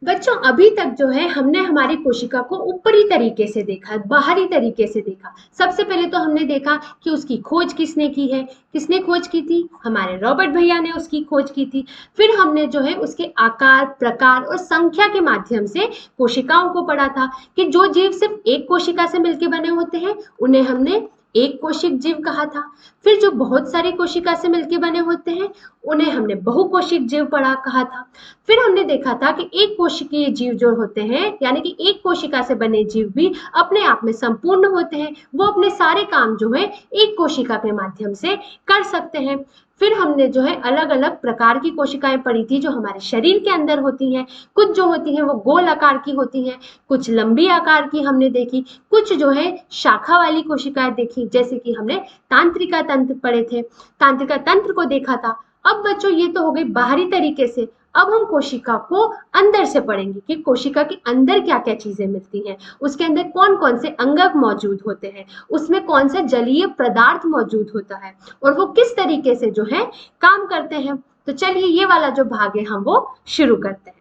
बच्चों अभी तक जो है हमने हमारी कोशिका को ऊपरी तरीके से देखा, बाहरी तरीके से देखा। सबसे पहले तो हमने देखा कि उसकी खोज किसने की है। किसने खोज की थी? हमारे रॉबर्ट भैया ने उसकी खोज की थी। फिर हमने जो है उसके आकार, प्रकार और संख्या के माध्यम से कोशिकाओं को पढ़ा था कि जो जीव सिर्फ एक कोशिका से मिलकर बने होते हैं उन्हें हमने एक कोशिक जीव कहा था। फिर जो बहुत सारी कोशिका से मिलकर बने होते हैं उन्हें हमने बहुकोशिक जीव पढ़ा कहा था। फिर हमने देखा था कि एक कोशिकीय जीव जो होते हैं, यानी कि एक कोशिका से बने जीव भी अपने आप में संपूर्ण होते हैं। वो अपने सारे काम जो है एक कोशिका के माध्यम से कर सकते हैं। फिर हमने जो है अलग अलग प्रकार की कोशिकाएं पढ़ी थी जो हमारे शरीर के अंदर होती हैं। कुछ जो होती हैं वो गोल आकार की होती हैं, कुछ लंबी आकार की हमने देखी, कुछ जो है शाखा वाली कोशिकाएं देखी, जैसे कि हमने तांत्रिका तंत्र पढ़े थे, तांत्रिका तंत्र को देखा था। अब बच्चों ये तो हो गई बाहरी तरीके से। अब हम कोशिका को अंदर से पढ़ेंगे कि कोशिका के अंदर क्या क्या चीजें मिलती हैं, उसके अंदर कौन कौन से अंगक मौजूद होते हैं, उसमें कौन सा जलीय पदार्थ मौजूद होता है और वो किस तरीके से जो है काम करते हैं। तो चलिए ये वाला जो भाग है हम वो शुरू करते हैं।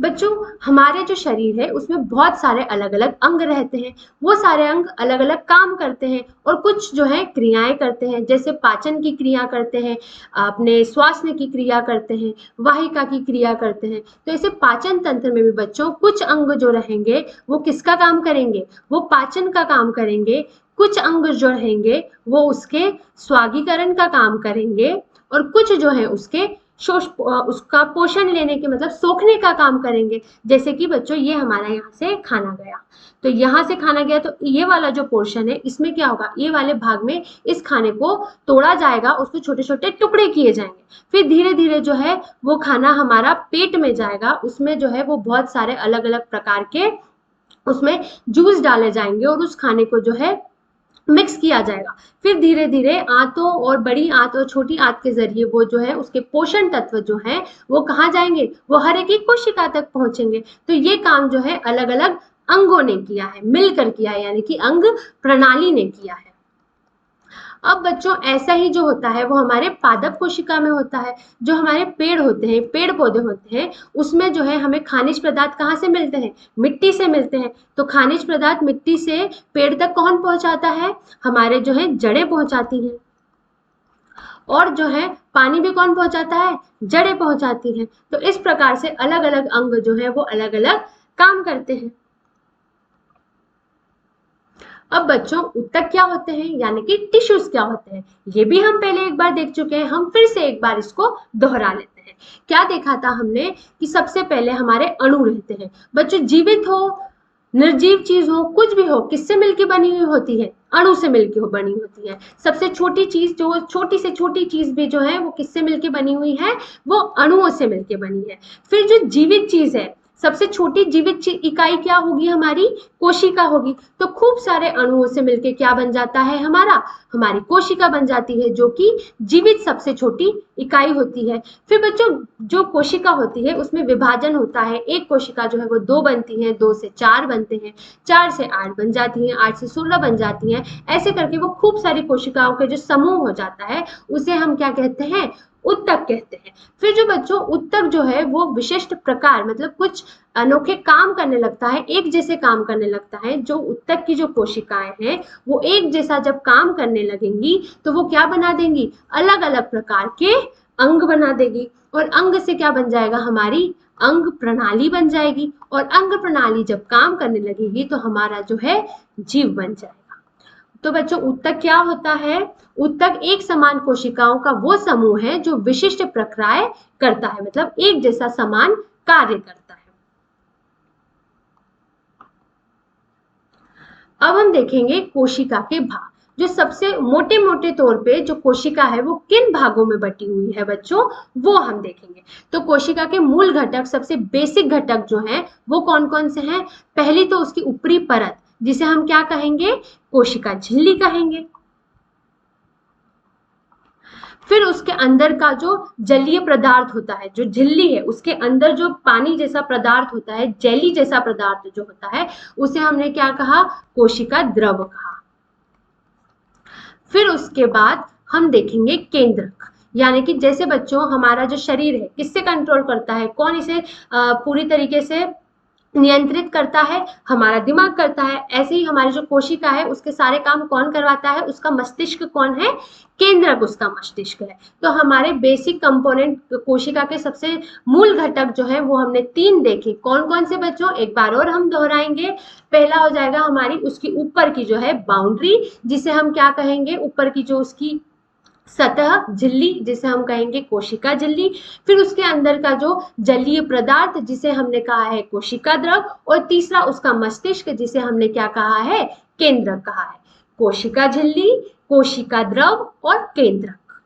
बच्चों हमारे जो शरीर है उसमें बहुत सारे अलग अलग अंग रहते हैं। वो सारे अंग अलग अलग काम करते हैं और कुछ जो है क्रियाएं करते हैं, जैसे पाचन की क्रिया करते हैं, अपने श्वासन की क्रिया करते हैं, वाहिका की क्रिया करते हैं। तो ऐसे पाचन तंत्र में भी बच्चों कुछ अंग जो रहेंगे वो किसका काम करेंगे? वो पाचन का काम करेंगे। कुछ अंग जो रहेंगे वो उसके स्वागीकरण का काम करेंगे और कुछ जो है उसके उसका पोषण लेने के मतलब सोखने का काम करेंगे। जैसे कि बच्चों ये हमारा यहाँ से खाना गया, तो यहाँ से खाना गया तो ये वाला जो पोर्शन है इसमें क्या होगा, ये वाले भाग में इस खाने को तोड़ा जाएगा, उसको छोटे छोटे टुकड़े किए जाएंगे। फिर धीरे धीरे जो है वो खाना हमारा पेट में जाएगा, उसमें जो है वो बहुत सारे अलग अलग प्रकार के उसमें जूस डाले जाएंगे और उस खाने को जो है मिक्स किया जाएगा। फिर धीरे धीरे आंतों और बड़ी आंत और छोटी आंत के जरिए वो जो है उसके पोषण तत्व जो है वो कहाँ जाएंगे, वो हर एक कोशिका तक पहुंचेंगे। तो ये काम जो है अलग अलग अंगों ने किया है, मिलकर किया है, यानी कि अंग प्रणाली ने किया है। अब बच्चों ऐसा ही जो होता है वो हमारे पादप कोशिका में होता है। जो हमारे पेड़ होते हैं, पेड़ पौधे होते हैं, उसमें जो है हमें खनिज पदार्थ कहाँ से मिलते हैं? मिट्टी से मिलते हैं। तो खनिज पदार्थ मिट्टी से पेड़ तक कौन पहुंचाता है? हमारे जो है जड़ें पहुंचाती हैं। और जो है पानी भी कौन पहुंचाता है? जड़ें पहुंचाती हैं। तो इस प्रकार से अलग अलग अंग जो है वो अलग अलग काम करते हैं। अब बच्चों ऊतक क्या होते हैं, यानी कि टिश्यूज क्या होते हैं, ये भी हम पहले एक बार देख चुके हैं। हम फिर से एक बार इसको दोहरा लेते हैं। क्या देखा था हमने कि सबसे पहले हमारे अणु रहते हैं। बच्चों जीवित हो, निर्जीव चीज हो, कुछ भी हो, किससे मिलकर बनी हुई होती है? अणु से मिलकर बनी होती है। सबसे छोटी चीज, जो छोटी से छोटी चीज भी जो है वो किससे मिलकर बनी हुई है? वो अणुओं से मिलकर बनी है। फिर जो जीवित चीज है, सबसे छोटी जीवित इकाई क्या होगी? हमारी कोशिका होगी। तो खूब सारे अणुओं से मिलकर क्या बन जाता है? हमारी कोशिका बन जाती है, जो कि जीवित सबसे छोटी इकाई होती है। फिर बच्चों जो कोशिका होती है उसमें विभाजन होता है। एक कोशिका जो है वो 2 बनती है, 2 से 4 बनते हैं, 4 से 8 बन जाती हैं, 8 से 16 बन जाती हैं। ऐसे करके वो खूब सारी कोशिकाओं के जो समूह हो जाता है उसे हम क्या कहते हैं? ऊतक कहते हैं। फिर जो बच्चों ऊतक जो है वो विशिष्ट प्रकार, मतलब कुछ अनोखे काम करने लगता है, एक जैसे काम करने लगता है। जो ऊतक की जो कोशिकाएं हैं वो एक जैसा जब काम करने लगेंगी तो वो क्या बना देंगी? अलग अलग प्रकार के अंग बना देगी। और अंग से क्या बन जाएगा? हमारी अंग प्रणाली बन जाएगी। और अंग प्रणाली जब काम करने लगेगी तो हमारा जो है जीव बन जाएगा। तो बच्चों ऊतक क्या होता है? ऊतक एक समान कोशिकाओं का वो समूह है जो विशिष्ट प्रक्रियाएं करता है, मतलब एक जैसा समान कार्य करता है। अब हम देखेंगे कोशिका के भाग। जो सबसे मोटे मोटे तौर पे जो कोशिका है वो किन भागों में बटी हुई है बच्चों, वो हम देखेंगे। तो कोशिका के मूल घटक, सबसे बेसिक घटक जो हैं वो कौन कौन से हैं? पहली तो उसकी ऊपरी परत, जिसे हम क्या कहेंगे? कोशिका झिल्ली कहेंगे। फिर उसके अंदर का जो जलीय पदार्थ होता है, जो झिल्ली है उसके अंदर जो पानी जैसा पदार्थ होता है, जेली जैसा पदार्थ जो होता है, उसे हमने क्या कहा? कोशिका द्रव कहा। फिर उसके बाद हम देखेंगे केंद्रक, यानी कि जैसे बच्चों हमारा जो शरीर है किससे कंट्रोल करता है, कौन इसे पूरी तरीके से नियंत्रित करता है, हमारा दिमाग करता है। ऐसे ही हमारी जो कोशिका है उसके सारे काम कौन करवाता है, उसका मस्तिष्क कौन है, केंद्रक उसका मस्तिष्क है। तो हमारे बेसिक कंपोनेंट कोशिका के सबसे मूल घटक जो है वो हमने 3 देखे। कौन कौन से बच्चों, एक बार और हम दोहराएंगे। पहला हो जाएगा हमारी उसकी ऊपर की जो है बाउंड्री, जिसे हम क्या कहेंगे, ऊपर की जो उसकी सतह झिल्ली, जिसे हम कहेंगे कोशिका झिल्ली। फिर उसके अंदर का जो जलीय पदार्थ जिसे हमने कहा है कोशिका द्रव, और तीसरा उसका मस्तिष्क जिसे हमने क्या कहा है, केंद्रक कहा है। कोशिका झिल्ली, कोशिका द्रव और केंद्रक।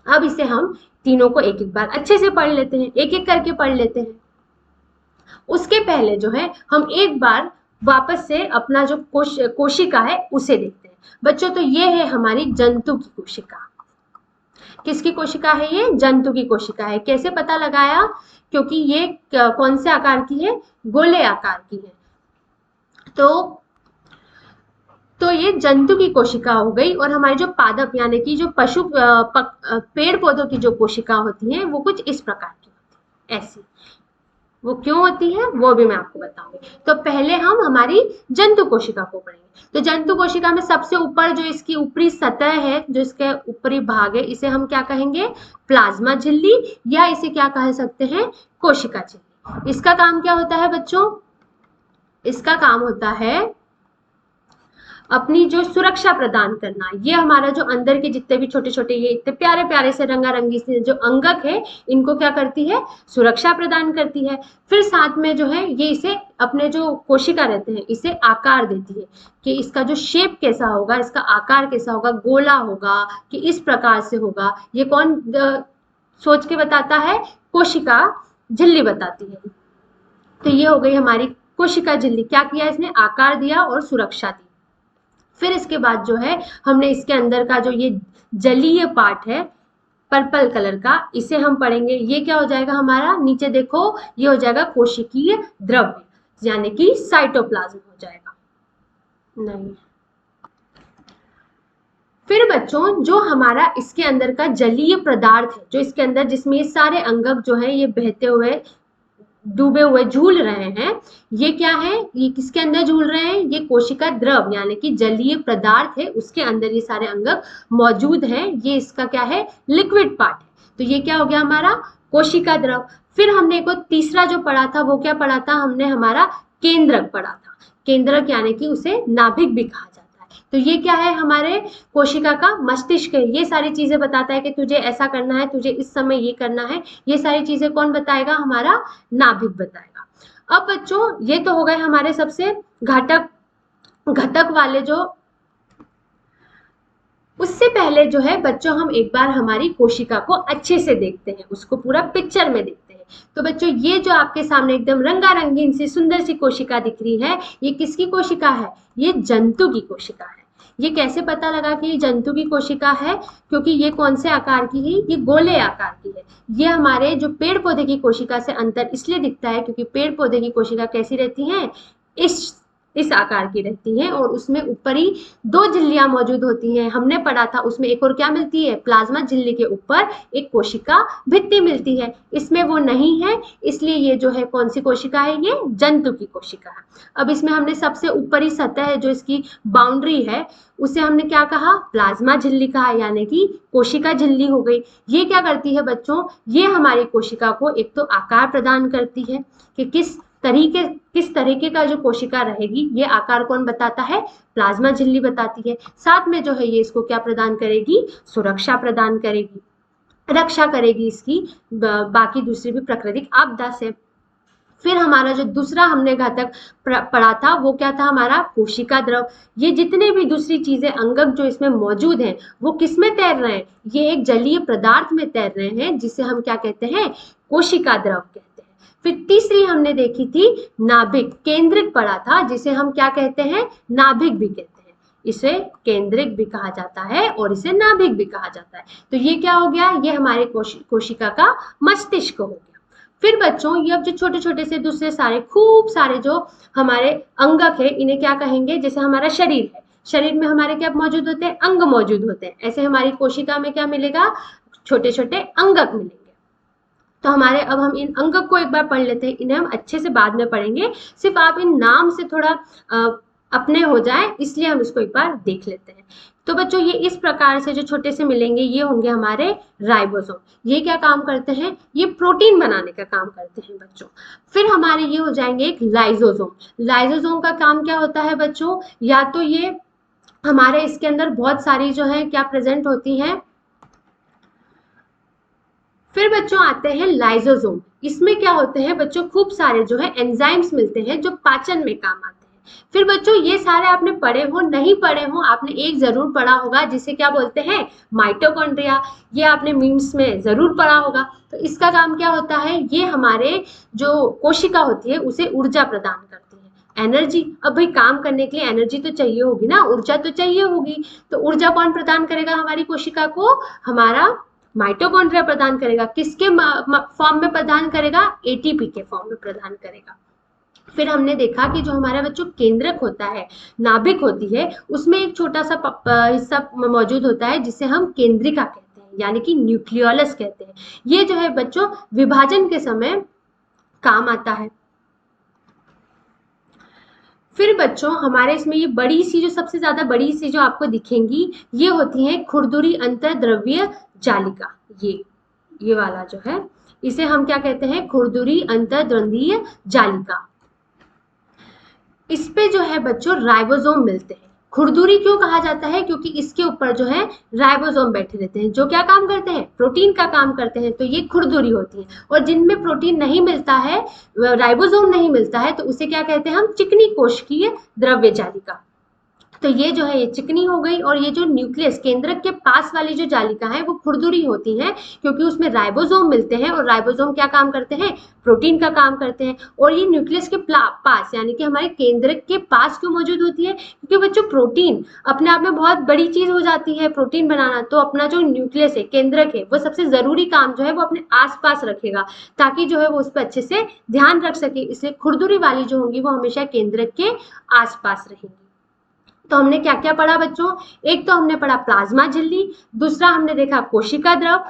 अब इसे हम तीनों को एक एक बार अच्छे से पढ़ लेते हैं, एक एक करके पढ़ लेते हैं। उसके पहले जो है हम एक बार वापस से अपना जो कोशिका है उसे देखते हैं। बच्चों तो ये है हमारी जंतु की कोशिका। किसकी कोशिका है ये, जंतु की कोशिका है। कैसे पता लगाया, क्योंकि ये कौन से आकार की है, गोले आकार की है। तो ये जंतु की कोशिका हो गई। और हमारी जो पादप यानी कि जो पशु पेड़ पौधों की जो कोशिका होती है वो कुछ इस प्रकार की होती है, ऐसी। वो क्यों होती है वो भी मैं आपको बताऊंगी। तो पहले हम हमारी जंतु कोशिका को पढ़ेंगे। तो जंतु कोशिका में सबसे ऊपर जो इसकी ऊपरी सतह है, जो इसके ऊपरी भाग है, इसे हम क्या कहेंगे, प्लाज्मा झिल्ली, या इसे क्या कह सकते हैं, कोशिका झिल्ली। इसका काम क्या होता है बच्चों, इसका काम होता है अपनी जो सुरक्षा प्रदान करना। ये हमारा जो अंदर के जितने भी छोटे छोटे ये इतने प्यारे प्यारे से रंगारंगी से जो अंगक है, इनको क्या करती है, सुरक्षा प्रदान करती है। फिर साथ में जो है ये इसे अपने जो कोशिका रहते हैं इसे आकार देती है, कि इसका जो शेप कैसा होगा, इसका आकार कैसा होगा, गोला होगा कि इस प्रकार से होगा, ये कौन सोच के बताता है, कोशिका झिल्ली बताती है। तो ये हो गई हमारी कोशिका झिल्ली। क्या किया इसने, आकार दिया और सुरक्षा दी। फिर इसके बाद जो है हमने इसके अंदर का जो ये जलीय पार्ट है पर्पल कलर का, इसे हम पढ़ेंगे। ये क्या हो जाएगा हमारा, नीचे देखो, ये हो जाएगा कोशिकीय द्रव्य, यानी कि साइटोप्लाज्म हो जाएगा। नहीं, फिर बच्चों जो हमारा इसके अंदर का जलीय पदार्थ है, जो इसके अंदर, जिसमें ये सारे अंगक जो है ये बहते हुए डूबे हुए झूल रहे हैं, ये क्या है, ये किसके अंदर झूल रहे हैं, ये कोशिका द्रव यानी कि जलीय पदार्थ है, उसके अंदर ये सारे अंगक मौजूद हैं। ये इसका क्या है, लिक्विड पार्ट है। तो ये क्या हो गया हमारा, कोशिका द्रव। फिर हमने को तीसरा जो पढ़ा था वो क्या पढ़ा था, हमने हमारा केंद्रक पढ़ा था। केंद्रक यानी कि उसे नाभिक भी कहा जाता है। तो ये क्या है, हमारे कोशिका का मस्तिष्क है। ये सारी चीजें बताता है कि तुझे ऐसा करना है, तुझे इस समय ये करना है। ये सारी चीजें कौन बताएगा, हमारा नाभिक बताएगा। अब बच्चों ये तो हो गए हमारे सबसे घटक वाले जो। उससे पहले जो है बच्चों हम एक बार हमारी कोशिका को अच्छे से देखते हैं, उसको पूरा पिक्चर में देखते हैं। तो बच्चों ये जो आपके सामने एकदम रंगारंगीन सी सुंदर सी कोशिका दिख रही है, ये किसकी कोशिका है, ये जंतु की कोशिका है। ये कैसे पता लगा कि ये जंतु की कोशिका है, क्योंकि ये कौन से आकार की है, ये गोले आकार की है। ये हमारे जो पेड़ पौधे की कोशिका से अंतर इसलिए दिखता है क्योंकि पेड़ पौधे की कोशिका कैसी रहती है, इस आकार की रहती है, और उसमें ऊपरी 2 झिल्लियां मौजूद होती हैं। हमने पढ़ा था उसमें एक और क्या मिलती है, प्लाज्मा झिल्ली के ऊपर एक कोशिका भित्ति मिलती है। इसमें वो नहीं है, इसलिए ये जो है कौन सी कोशिका है, ये जंतु की कोशिका है। अब इसमें हमने सबसे ऊपरी सतह है जो इसकी बाउंड्री है, उसे हमने क्या कहा, प्लाज्मा झिल्ली कहा, यानी कि कोशिका झिल्ली हो गई। ये क्या करती है बच्चों, ये हमारी कोशिका को एक तो आकार प्रदान करती है कि किस तरीके का जो कोशिका रहेगी, ये आकार कौन बताता है, प्लाज्मा झिल्ली बताती है। साथ में जो है ये इसको क्या प्रदान करेगी, सुरक्षा प्रदान करेगी, रक्षा करेगी इसकी बाकी दूसरी भी प्राकृतिक आपदा से। फिर हमारा जो दूसरा हमने घटक पढ़ा था वो क्या था, हमारा कोशिका द्रव। ये जितने भी दूसरी चीजें अंगक जो इसमें मौजूद हैं वो किस में तैर रहे हैं, ये एक जलीय पदार्थ में तैर रहे हैं, जिसे हम क्या कहते हैं, कोशिका द्रव कहते हैं। फिर तीसरी हमने देखी थी नाभिक, केंद्रिक पढ़ा था, जिसे हम क्या कहते हैं, नाभिक भी कहते हैं। इसे केंद्रिक भी कहा जाता है और इसे नाभिक भी कहा जाता है। तो ये क्या हो गया, ये हमारे कोशिका का मस्तिष्क हो गया। फिर बच्चों ये अब जो छोटे छोटे से दूसरे सारे खूब सारे जो हमारे अंगक है, इन्हें क्या कहेंगे, जैसे हमारा शरीर है, शरीर में हमारे क्या मौजूद होते हैं, अंग मौजूद होते हैं। ऐसे हमारी कोशिका में क्या मिलेगा, छोटे छोटे अंगक मिलेंगे। तो हमारे अब हम इन अंगक को एक बार पढ़ लेते हैं, इन्हें हम अच्छे से बाद में पढ़ेंगे, सिर्फ आप इन नाम से थोड़ा अपने हो जाए इसलिए हम इसको एक बार देख लेते हैं। तो बच्चों ये इस प्रकार से जो छोटे से मिलेंगे ये होंगे हमारे राइबोसोम। ये क्या काम करते हैं, ये प्रोटीन बनाने का काम करते हैं बच्चों। फिर हमारे ये हो जाएंगे एक लाइसोसोम। लाइसोसोम का काम क्या होता है बच्चों, या तो ये हमारे इसके अंदर बहुत सारी जो है क्या प्रेजेंट होती हैं। फिर बच्चों आते हैं लाइसोसोम। इसमें क्या होते हैं बच्चों, खूब सारे जो है एंजाइम्स मिलते हैं जो पाचन में काम आते हैं। फिर बच्चों ये सारे आपने पढ़े हो नहीं पढ़े हो, आपने एक जरूर पढ़ा होगा जिसे क्या बोलते हैं, माइटोकॉन्ड्रिया। ये आपने मीम्स में जरूर पढ़ा होगा। तो इसका काम क्या होता है, ये हमारे जो कोशिका होती है उसे ऊर्जा प्रदान करती है, एनर्जी। अब भाई काम करने के लिए एनर्जी तो चाहिए होगी ना, ऊर्जा तो चाहिए होगी। तो ऊर्जा कौन प्रदान करेगा हमारी कोशिका को, हमारा माइटोकॉन्ड्रिया प्रदान करेगा। किसके फॉर्म में प्रदान करेगा, एटीपी के फॉर्म में प्रदान करेगा। फिर हमने देखा कि जो हमारा बच्चों केंद्रक होता है, नाभिक होती है, उसमें एक छोटा सा हिस्सा मौजूद होता है जिसे हम केंद्रिका कहते हैं, यानी कि न्यूक्लियोलस कहते हैं। ये जो है बच्चों विभाजन के समय काम आता है। फिर बच्चों हमारे इसमें ये बड़ी सी जो सबसे ज्यादा बड़ी सी जो आपको दिखेंगी ये होती है खुरदुरी अंतर्द्रव्य जालिका। ये वाला जो है इसे हम क्या कहते हैं, खुरदुरी अंतर्द्रव्यीय जालिका। इस पे जो है बच्चों राइबोसोम मिलते हैं। खुरदुरी क्यों कहा जाता है, क्योंकि इसके ऊपर जो है राइबोसोम बैठे रहते हैं जो क्या काम करते हैं, प्रोटीन का काम करते हैं। तो ये खुरदुरी होती है। और जिनमें प्रोटीन नहीं मिलता है, राइबोसोम नहीं मिलता है, तो उसे क्या कहते हैं हम, चिकनी कोशिकीय द्रव्य जालिका। तो ये जो है ये चिकनी हो गई। और ये जो न्यूक्लियस केंद्रक के पास वाली जो जालिका है वो खुरदुरी होती है, क्योंकि उसमें राइबोसोम मिलते हैं। और राइबोसोम क्या काम करते हैं, प्रोटीन का काम करते हैं। और ये न्यूक्लियस के पास यानी कि हमारे केंद्रक के पास क्यों मौजूद होती है, क्योंकि बच्चों प्रोटीन अपने आप में बहुत बड़ी चीज हो जाती है प्रोटीन बनाना। तो अपना जो न्यूक्लियस है, केंद्रक है, वो सबसे जरूरी काम जो है वो अपने आसपास रखेगा, ताकि जो है वो उस पर अच्छे से ध्यान रख सके। इसलिए खुरदुरी वाली जो होंगी वो हमेशा केंद्रक के आसपास रहेंगी। तो हमने क्या क्या पढ़ा बच्चों, एक तो हमने पढ़ा प्लाज्मा झिल्ली, दूसरा हमने देखा कोशिका द्रव,